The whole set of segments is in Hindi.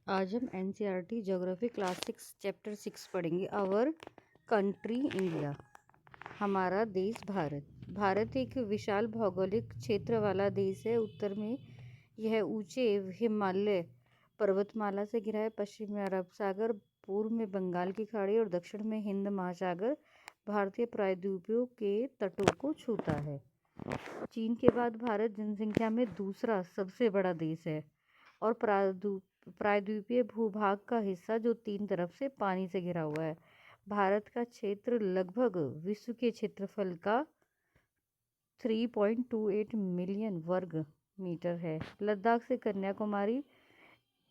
आज हम एनसीईआरटी ज्योग्राफी क्लास 6 चैप्टर 6 पढ़ेंगे। आवर कंट्री इंडिया, हमारा देश भारत। भारत एक विशाल भौगोलिक क्षेत्र वाला देश है। उत्तर में यह ऊंचे हिमालय पर्वतमाला से घिरा है। पश्चिम में अरब सागर, पूर्व में बंगाल की खाड़ी और दक्षिण में हिंद महासागर भारतीय प्रायद्वीपों के तटों को छूता है। चीन के बाद भारत जनसंख्या में दूसरा सबसे बड़ा देश है और प्रायद्वीपीय भूभाग का हिस्सा जो तीन तरफ से पानी से घिरा हुआ है। भारत का क्षेत्र लगभग विश्व के क्षेत्रफल का 3.28 मिलियन वर्ग मीटर है। लद्दाख से कन्याकुमारी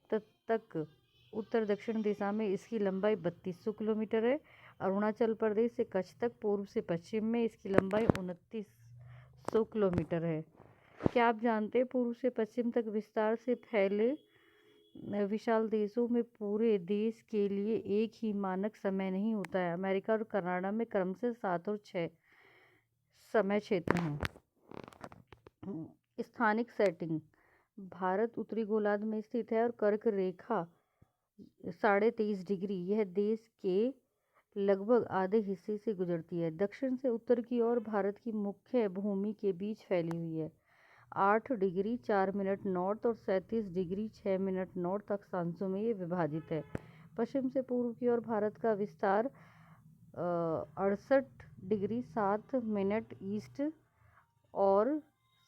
तक उत्तर दक्षिण दिशा में इसकी लंबाई 3200 किलोमीटर है। अरुणाचल प्रदेश से कच्छ तक पूर्व से पश्चिम में इसकी लंबाई 2900 किलोमीटर है। क्या आप जानते हैं पूर्व से पश्चिम तक विस्तार से फैले विशाल देशों में पूरे देश के लिए एक ही मानक समय नहीं होता है। अमेरिका और कनाडा में क्रमशः 7 और 6 समय क्षेत्र हैं। स्थानिक सेटिंग, भारत उत्तरी गोलार्ध में स्थित है और कर्क रेखा 23.5 डिग्री यह देश के लगभग आधे हिस्से से गुजरती है। दक्षिण से उत्तर की ओर भारत की मुख्य भूमि के बीच फैली हुई है। 8 डिग्री 4 मिनट नॉर्थ और 37 डिग्री 6 मिनट नॉर्थ अक्षांशों में ये विभाजित है। पश्चिम से पूर्व की ओर भारत का विस्तार 68 डिग्री 7 मिनट ईस्ट और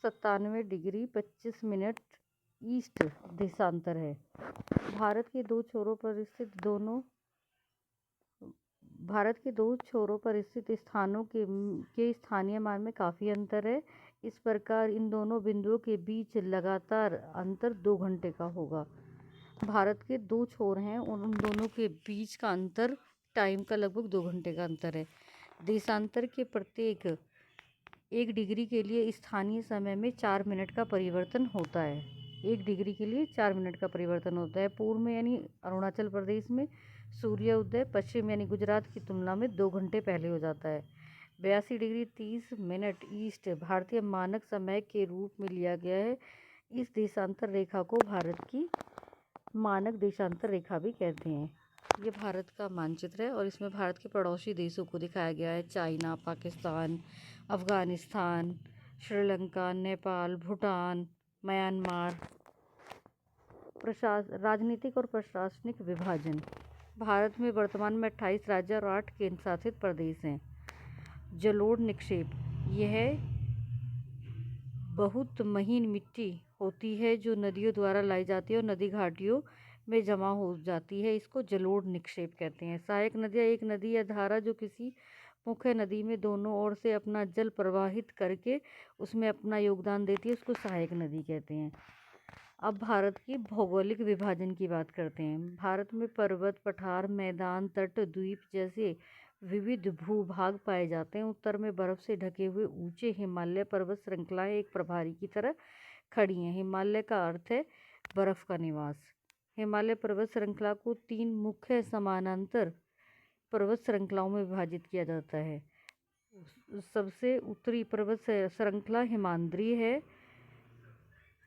97 डिग्री 25 मिनट ईस्ट देशांतर है। भारत के दो छोरों पर स्थित स्थानों के स्थानीय मान में काफ़ी अंतर है। इस प्रकार इन दोनों बिंदुओं के बीच लगातार अंतर 2 घंटे का होगा। भारत के दो छोर हैं और उन दोनों के बीच का अंतर टाइम का लगभग 2 घंटे का अंतर है। देशांतर के प्रत्येक 1 डिग्री के लिए स्थानीय समय में 4 मिनट का परिवर्तन होता है। 1 डिग्री के लिए 4 मिनट का परिवर्तन होता है। पूर्व में यानी अरुणाचल प्रदेश में सूर्योदय पश्चिम यानी गुजरात की तुलना में 2 घंटे पहले हो जाता है। 82 डिग्री 30 मिनट ईस्ट भारतीय मानक समय के रूप में लिया गया है। इस देशांतर रेखा को भारत की मानक देशांतर रेखा भी कहते हैं। ये भारत का मानचित्र है और इसमें भारत के पड़ोसी देशों को दिखाया गया है। China, Pakistan, Afghanistan, Sri Lanka, Nepal, Bhutan, Myanmar. राजनीतिक और प्रशासनिक विभाजन, भारत में वर्तमान में 28 राज्य और 8 केंद्र शासित प्रदेश हैं। जलोढ़ निक्षेप, यह बहुत महीन मिट्टी होती है जो नदियों द्वारा लाई जाती है और नदी घाटियों में जमा हो जाती है। इसको जलोढ़ निक्षेप कहते हैं। सहायक नदियाँ, एक नदी या धारा जो किसी मुख्य नदी में दोनों ओर से अपना जल प्रवाहित करके उसमें अपना योगदान देती है, उसको सहायक नदी कहते हैं। अब भारत की भौगोलिक विभाजन की बात करते हैं। भारत में पर्वत, पठार, मैदान, तट, द्वीप जैसे विविध भूभाग पाए जाते हैं। उत्तर में बर्फ से ढके हुए ऊंचे हिमालय पर्वत श्रृंखलाएं एक प्रभारी की तरह खड़ी हैं। हिमालय का अर्थ है बर्फ का निवास। हिमालय पर्वत श्रृंखला को 3 मुख्य समानांतर पर्वत श्रृंखलाओं में विभाजित किया जाता है। सबसे उत्तरी पर्वत श्रृंखला हिमाद्री है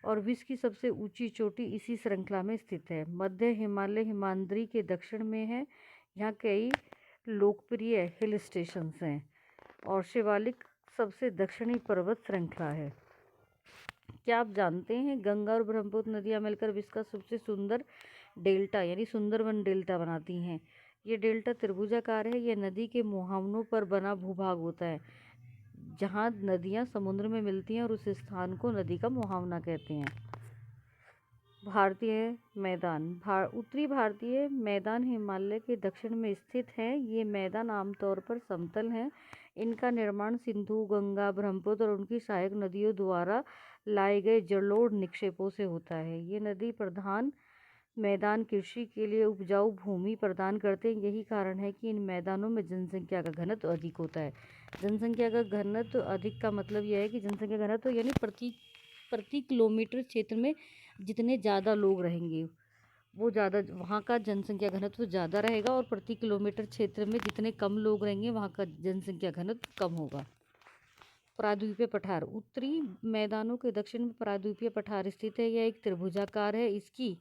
और विश्व की सबसे ऊंची चोटी इसी श्रृंखला में स्थित है। मध्य हिमालय हिमाद्री के दक्षिण में है। यहाँ कई लोकप्रिय हिल स्टेशंस हैं और शिवालिक सबसे दक्षिणी पर्वत श्रृंखला है। क्या आप जानते हैं गंगा और ब्रह्मपुत्र नदियाँ मिलकर विश्व का सबसे सुंदर डेल्टा यानी सुंदरवन डेल्टा बनाती हैं। ये डेल्टा त्रिभुजाकार है। यह नदी के मुहावनों पर बना भूभाग होता है जहाँ नदियाँ समुद्र में मिलती हैं और उस स्थान को नदी का मुहावना कहते हैं। भारतीय मैदान, उत्तरी भारतीय मैदान हिमालय के दक्षिण में स्थित हैं। ये मैदान आमतौर पर समतल हैं। इनका निर्माण सिंधु, गंगा, ब्रह्मपुत्र और उनकी सहायक नदियों द्वारा लाए गए जलोढ़ निक्षेपों से होता है। ये नदी प्रधान मैदान कृषि के लिए उपजाऊ भूमि प्रदान करते हैं। यही कारण है कि इन मैदानों में जनसंख्या का घनत्व अधिक होता है। जनसंख्या का घनत्व अधिक का मतलब यह है कि जनसंख्या घनत्व यानी प्रति किलोमीटर क्षेत्र में जितने ज़्यादा लोग रहेंगे वो ज़्यादा वहाँ का जनसंख्या घनत्व ज़्यादा रहेगा और प्रति किलोमीटर क्षेत्र में जितने कम लोग रहेंगे वहाँ का जनसंख्या घनत्व कम होगा। प्रायद्वीपीय पठार, उत्तरी मैदानों के दक्षिण में प्रायद्वीपीय पठार स्थित है। यह एक त्रिभुजाकार है। इसकी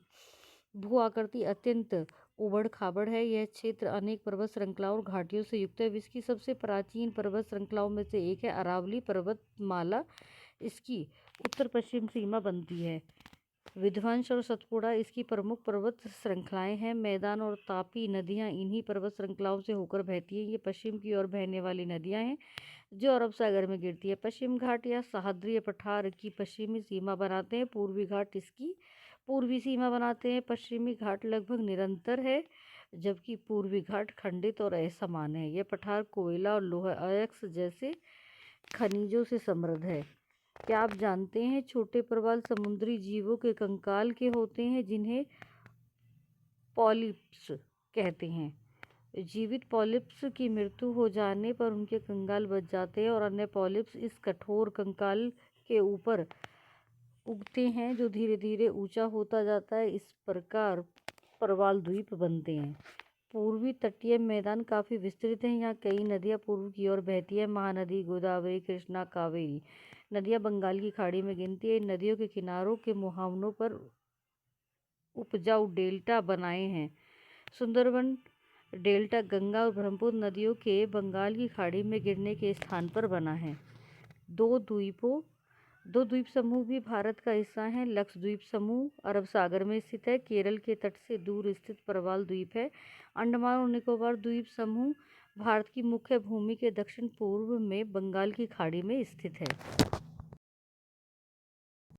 भू आकृति अत्यंत उबड़-खाबड़ है। यह क्षेत्र अनेक पर्वत श्रृंखलाओं और घाटियों से युक्त है। विश्व की सबसे प्राचीन पर्वत श्रृंखलाओं में से एक है अरावली पर्वतमाला। इसकी उत्तर-पश्चिम सीमा बनती है। विध्वंस और सतपुड़ा इसकी प्रमुख पर्वत श्रृंखलाएं हैं। मैदान और तापी नदियां इन्हीं पर्वत श्रृंखलाओं से होकर बहती हैं। ये पश्चिम की ओर बहने वाली नदियां हैं जो अरब सागर में गिरती है। पश्चिम घाट या सह्याद्री पठार की पश्चिमी सीमा बनाते हैं। पूर्वी घाट इसकी पूर्वी सीमा बनाते हैं। पश्चिमी घाट लगभग निरंतर है जबकि पूर्वी घाट खंडित और असमान है। यह पठार कोयला और लोहा अयस्क जैसे खनिजों से समृद्ध है। क्या आप जानते हैं छोटे प्रवाल समुद्री जीवों के कंकाल के होते हैं जिन्हें पॉलिप्स कहते हैं। जीवित पॉलिप्स की मृत्यु हो जाने पर उनके कंकाल बच जाते हैं और अन्य पॉलिप्स इस कठोर कंकाल के ऊपर उगते हैं जो धीरे धीरे ऊंचा होता जाता है। इस प्रकार प्रवाल द्वीप बनते हैं। पूर्वी तटीय मैदान काफ़ी विस्तृत हैं। यहाँ कई नदियाँ पूर्व की ओर बहती हैं। महानदी, गोदावरी, कृष्णा, कावेरी नदियाँ बंगाल की खाड़ी में गिनती है। इन नदियों के किनारों के मुहावनों पर उपजाऊ डेल्टा बनाए हैं। सुंदरबन डेल्टा गंगा और ब्रह्मपुत्र नदियों के बंगाल की खाड़ी में गिरने के स्थान पर बना है। दो द्वीप समूह भी भारत का हिस्सा हैं। लक्षद्वीप समूह अरब सागर में स्थित है। केरल के तट से दूर स्थित प्रवाल द्वीप है। अंडमान और निकोबार द्वीप समूह भारत की मुख्य भूमि के दक्षिण पूर्व में बंगाल की खाड़ी में स्थित है।